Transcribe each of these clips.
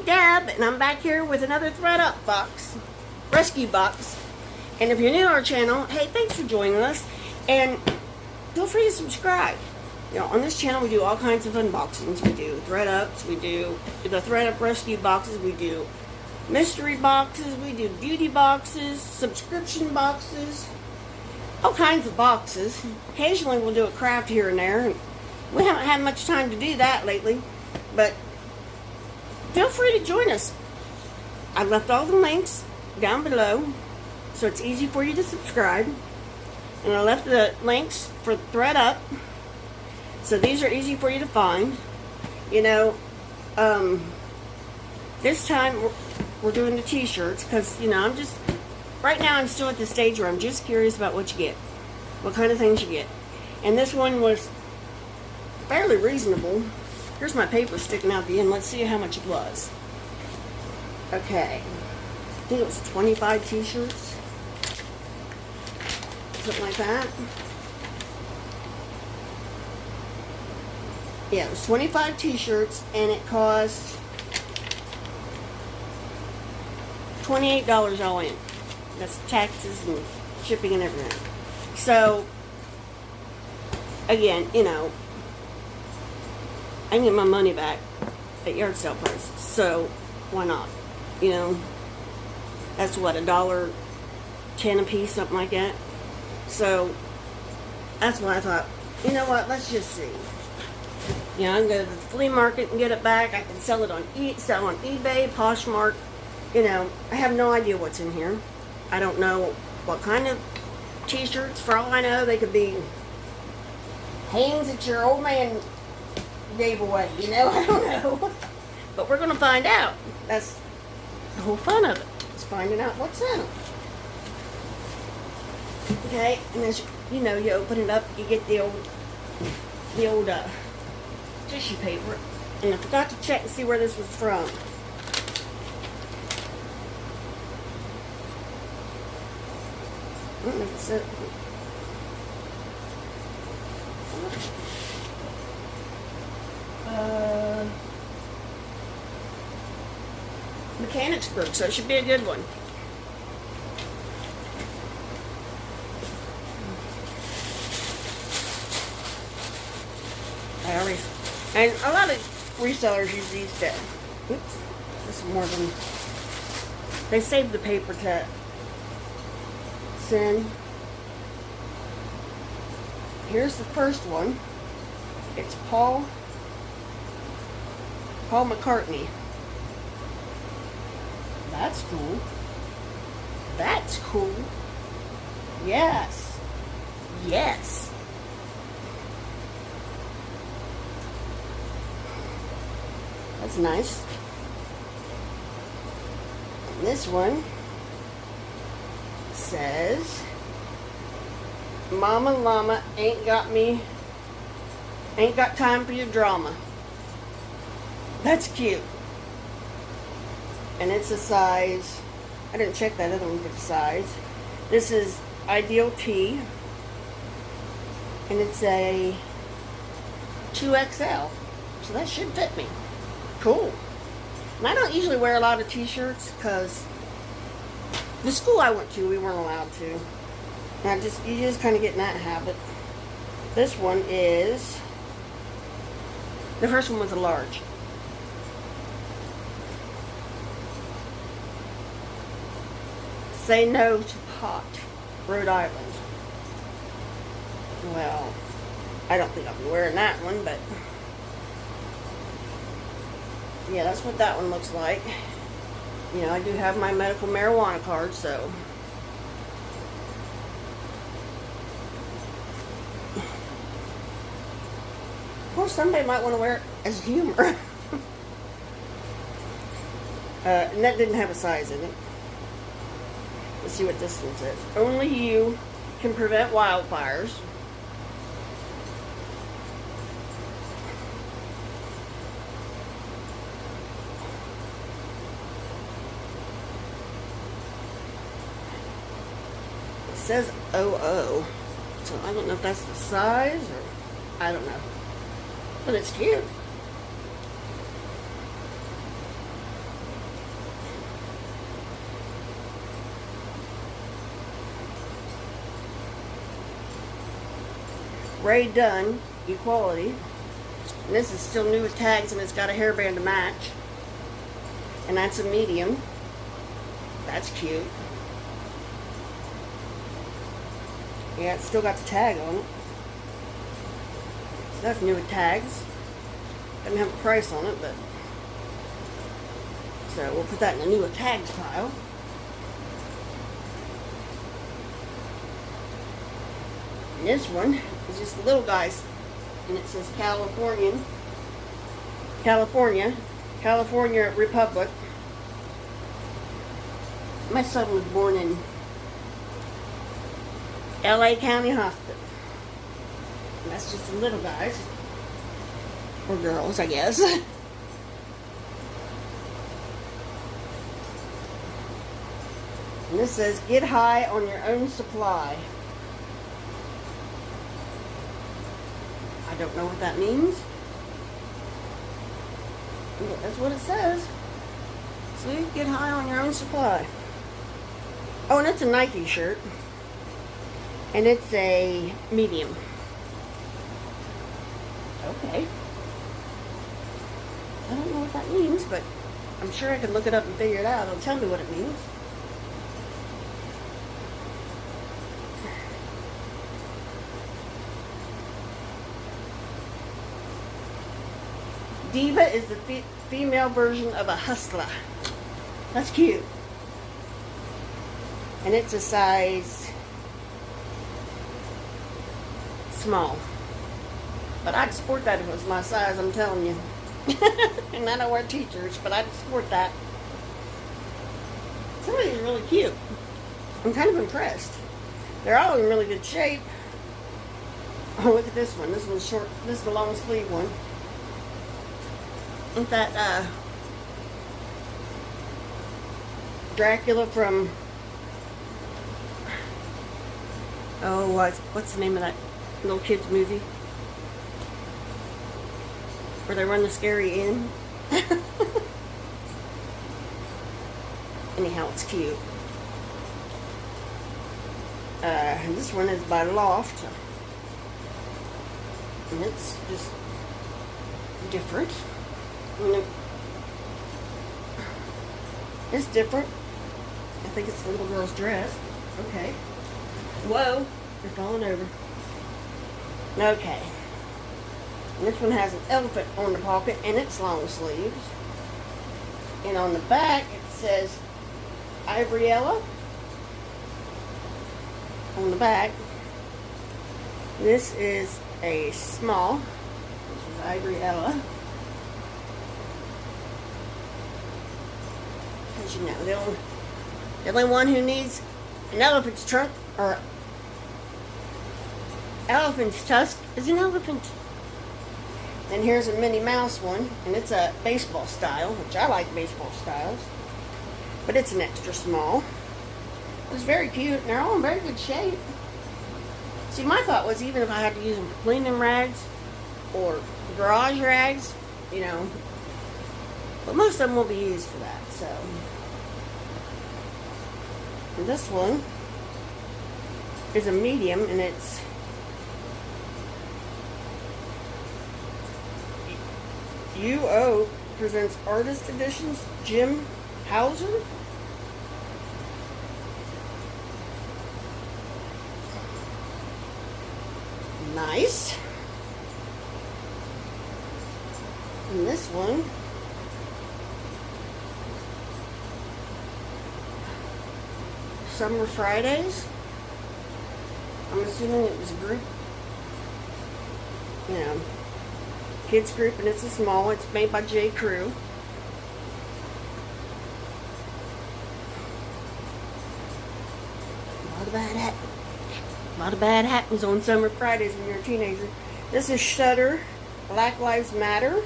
Deb, and I'm back here with another Thredup box, rescue box. And if you're new to our channel, hey, thanks for joining us, and feel free to subscribe. You know, on this channel we do all kinds of unboxings. We do Thredups, we do the Thredup rescue boxes, we do mystery boxes, we do beauty boxes, subscription boxes, all kinds of boxes. Occasionally we'll do a craft here and there. We haven't had much time to do that lately, but feel free to join us. I left all the links down below, so it's easy for you to subscribe. And I left the links for Thredup, so these are easy for you to find. You know, this time we're doing the t-shirts, because, you know, right now I'm still at the stage where I'm just curious about what you get, what kind of things you get. And this one was fairly reasonable. Here's my paper sticking out the end. Let's see how much it was. Okay, I think it was 25 t-shirts, something like that. Yeah, it was 25 t-shirts, and it cost $28 all in. That's taxes and shipping and everything. So, again, you know, I can get my money back at yard sale prices, so why not? You know, that's what, $1.10 a piece, something like that. So that's why I thought, you know what, let's just see. You know, I can go to the flea market and get it back. I can sell it on eBay, Poshmark. You know, I have no idea what's in here. I don't know what kind of t-shirts. For all I know, they could be hangs that your old man gave away, you know. I don't know, but we're gonna find out. That's the whole fun of it, is finding out what's in them. Okay, and as you know, you open it up, you get the old tissue paper. And I forgot to check and see where this was from. I don't know if it said. Mechanicsburg, so it should be a good one. And a lot of resellers use these to, oops, this is more than, they save the paper to send. Here's the first one. It's Paul McCartney. That's cool. That's cool. Yes. Yes. That's nice. And this one says, Mama Llama ain't got time for your drama. That's cute. And it's a size, I didn't check that other one for the size. This is Ideal T, and it's a 2XL, so that should fit me. Cool. And I don't usually wear a lot of t-shirts, because the school I went to, we weren't allowed to. And you just kind of get in that habit. This one is, the first one was a large. Say no to pot, Rhode Island. Well, I don't think I'll be wearing that one, but yeah, that's what that one looks like. You know, I do have my medical marijuana card, so. Of course, somebody might want to wear it as humor. And that didn't have a size in it. Let's see what this one says. Only you can prevent wildfires. It says OO. So I don't know if that's the size or I don't know. But it's cute. Ray Dunn Equality. And this is still new with tags, and it's got a hairband to match. And that's a medium. That's cute. Yeah, it's still got the tag on it. So that's new with tags. Doesn't have a price on it, but so we'll put that in the new with tags pile. And this one is just the little guys, and it says California Republic. My son was born in LA County Hospital. And that's just the little guys. Or girls, I guess. And this says, get high on your own supply. I don't know what that means. But that's what it says. See, get high on your own supply. Oh, and it's a Nike shirt. And it's a medium. Okay. I don't know what that means, but I'm sure I can look it up and figure it out. It'll tell me what it means. Diva is the female version of a hustler. That's cute. And it's a size small. But I'd sport that if it was my size, I'm telling you. And I don't wear t-shirts, but I'd sport that. Some of these are really cute. I'm kind of impressed. They're all in really good shape. Oh, look at this one. This one's short. This is the long sleeve one. Isn't that Dracula from, oh, what's the name of that little kids movie where they run the scary inn? Anyhow, it's cute. This one is by Loft, and it's just different. It's different. I think it's the little girl's dress. Okay. Whoa, you're falling over. Okay. And this one has an elephant on the pocket, and it's long sleeves. And on the back, it says Ivoryella. On the back. This is a small. This is Ivoryella. Because you know, the only one who needs an elephant's trunk or elephant's tusk is an elephant. And here's a Minnie Mouse one, and it's a baseball style, which I like baseball styles. But it's an extra small. It's very cute, and they're all in very good shape. See, my thought was even if I had to use them for cleaning rags or garage rags, you know, but most of them will be used for that, so. And this one is a medium, and it's UO presents Artist Editions, Jim Hauser. Nice. And this one Summer Fridays. I'm assuming it was a group, you know, kids group, and it's a small. It's made by J. Crew. A lot of bad happens on Summer Fridays when you're a teenager. This is Shudder, Black Lives Matter.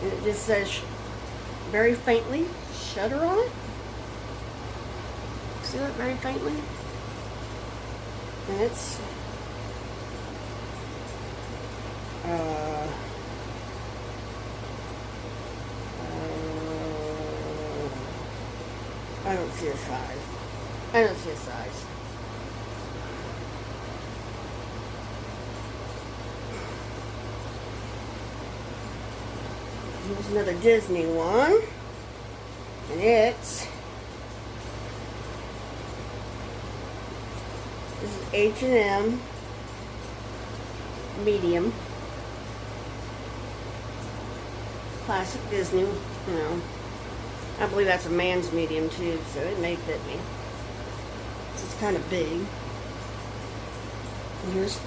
And it just says very faintly Shudder on it. See that very faintly? And it's I don't see a size. I don't see a size. Here's another Disney one. And this is H&M medium. Classic Disney, you know. I believe that's a man's medium too, so it may fit me. It's kind of big. And here's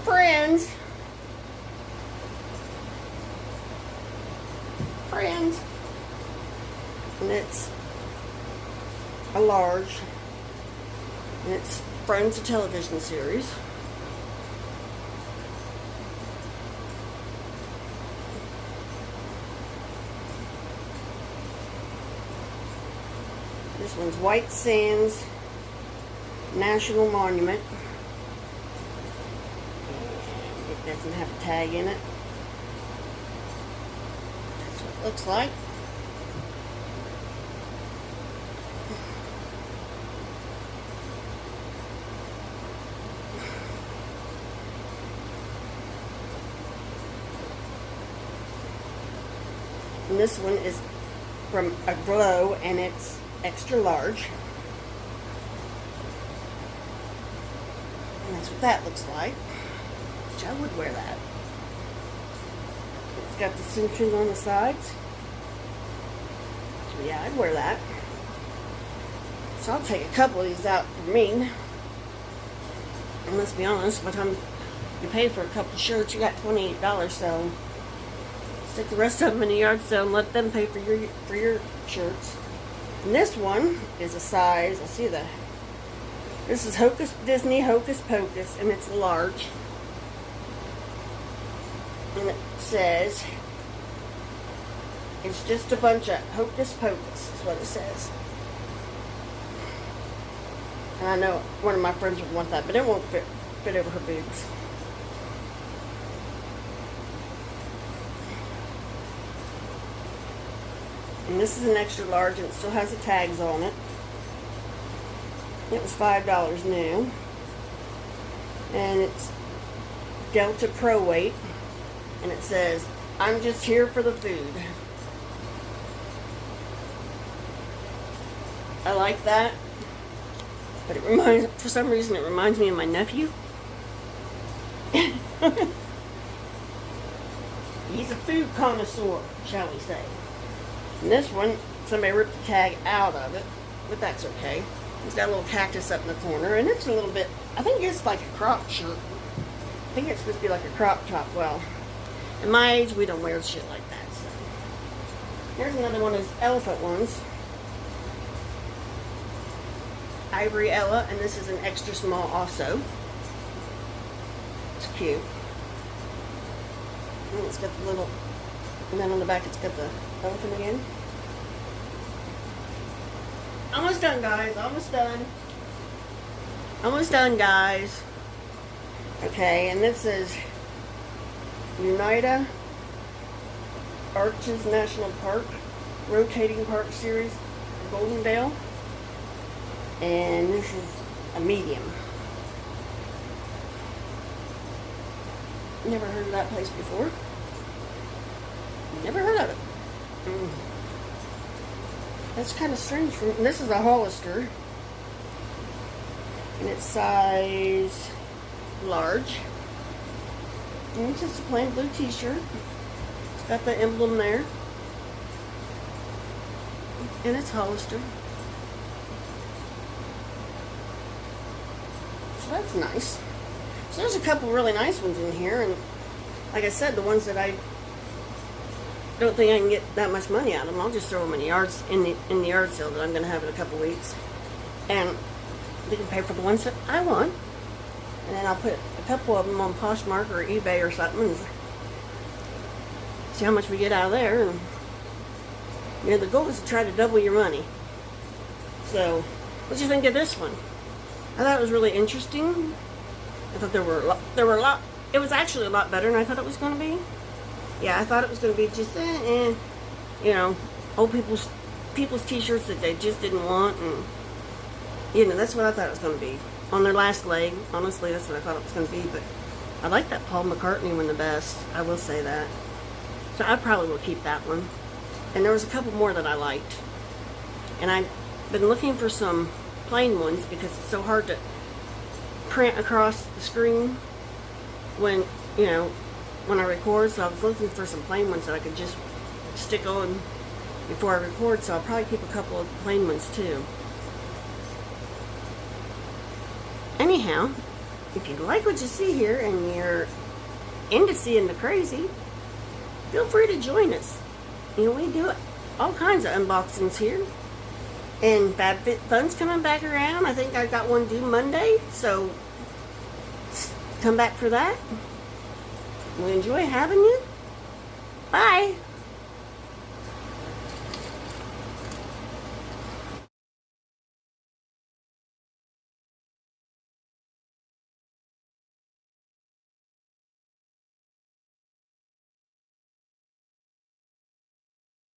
Friends. Friends. And it's a large. And it's Friends, a television series. This one's White Sands National Monument. And it doesn't have a tag in it. That's what it looks like. And this one is from a Glow, and it's extra large. And that's what that looks like. Which I would wear that. It's got the cinching on the sides. Yeah, I'd wear that. So I'll take a couple of these out for me. And let's be honest, by the time you pay for a couple of shirts, you got $28, so stick the rest of them in the yard sale and let them pay for your shirts. And this one is a size, this is Disney Hocus Pocus, and it's large. And it says, it's just a bunch of Hocus Pocus, is what it says. And I know one of my friends would want that, but it won't fit over her boobs. And this is an extra large, and it still has the tags on it. It was $5 new. And it's Delta Pro Weight. And it says, I'm just here for the food. I like that. But for some reason, it reminds me of my nephew. He's a food connoisseur, shall we say. And this one, somebody ripped the tag out of it, but that's okay. It's got a little cactus up in the corner, and it's a little bit, I think it's like a crop shirt. I think it's supposed to be like a crop top. Well, at my age, we don't wear shit like that, so. Here's another one of those elephant ones. Ivory Ella, and this is an extra small also. It's cute. And it's got the little, and then on the back it's got the elephant again. Almost done, guys. Almost done. Almost done, guys. Okay, and this is Unida Arches National Park Rotating Park Series, Goldendale. And this is a medium. Never heard of that place before. Never heard of it. That's kind of strange. This is a Hollister. And it's size large. And it's just a plain blue t-shirt. It's got the emblem there. And it's Hollister. So that's nice. So there's a couple really nice ones in here. And like I said, the ones that I don't think I can get that much money out of them, I'll just throw them in the yard sale that I'm going to have in a couple weeks, and they can pay for the ones that I want, and then I'll put a couple of them on Poshmark or eBay or something and see how much we get out of there. And you know, the goal is to try to double your money. So what do you think of this one? I thought it was really interesting. I thought there were a lot. It was actually a lot better than I thought it was going to be. Yeah, I thought it was going to be just, you know, old people's t-shirts that they just didn't want, and, you know, that's what I thought it was going to be. On their last leg, honestly, that's what I thought it was going to be, but I like that Paul McCartney one the best, I will say that. So I probably will keep that one. And there was a couple more that I liked. And I've been looking for some plain ones because it's so hard to print across the screen when, you know, when I record. So I was looking for some plain ones that I could just stick on before I record. So I'll probably keep a couple of plain ones too. Anyhow, if you like what you see here and you're into seeing the crazy, feel free to join us. You know, we do all kinds of unboxings here. And FabFitFun's coming back around. I think I got one due Monday, so come back for that. We enjoy having you.